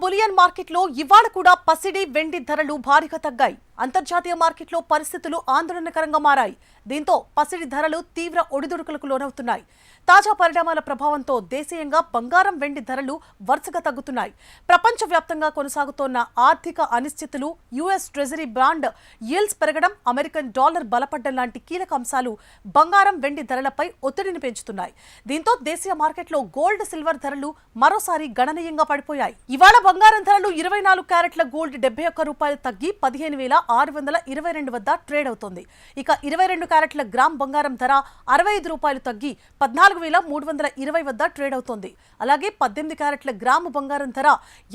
Bullion మార్కెట్లో ఇవాళ కూడా పసిడి వెండి ధరలు భారీగా తగ్గాయి. అంతర్జాతీయ మార్కెట్లో పరిస్థితులు ఆందోళనకరంగా మారాయి. దీంతో పసిడి ధరలు తీవ్ర ఒడిదుడుకులకు లోనవుతున్నాయి. తాజా పరిణామాల ప్రభావంతో దేశీయంగా బంగారం వెండి ధరలు వరుసగా తగ్గుతున్నాయి. ప్రపంచవ్యాప్తంగా కొనసాగుతోన్న ఆర్థిక అనిశ్చితులు, యుఎస్ ట్రెజరీ బాండ్ yields పెరగడం, అమెరికన్ డాలర్ బలపడ్డం లాంటి కీలక అంశాలు బంగారం వెండి ధరలపై ఒత్తిడిని పెంచుతున్నాయి. దీంతో దేశీయ మార్కెట్లో గోల్డ్, సిల్వర్ ధరలు మరోసారి గణనీయంగా పడిపోయాయి. ఇవాళ బంగారం ధరలు 24 క్యారెట్ల గోల్డ్ 71 రూపాయలు తగ్గి 15,622 వద్ద ట్రేడ్ అవుతోంది. ఇక 22 క్యారెట్ల గ్రామ్ బంగారం ధర 65 రూపాయలు తగ్గి 14,320 వద్ద ట్రేడ్ అవుతోంది. అలాగే 18 క్యారెట్ల గ్రాము బంగారం ధర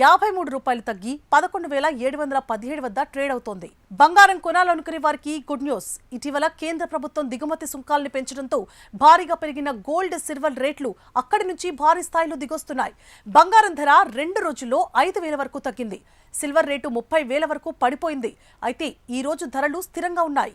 53 రూపాయలు తగ్గి 11,717 వద్ద ట్రేడ్ అవుతోంది. బంగారం కొనాలనుకునే వారికి గుడ్ న్యూస్. ఇటీవల కేంద్ర ప్రభుత్వం దిగుమతి సుంకాల్ని పెంచడంతో భారీగా పెరిగిన గోల్డ్, సిల్వర్ రేట్లు అక్కడి నుంచి భారీ స్థాయిలో దిగొస్తున్నాయి. బంగారం ధర 2 రోజుల్లో 5,000 వరకు తగ్గింది. సిల్వర్ రేటు 30,000 వరకు పడిపోయింది. అయితే ఈ రోజు ధరలు స్థిరంగా ఉన్నాయి.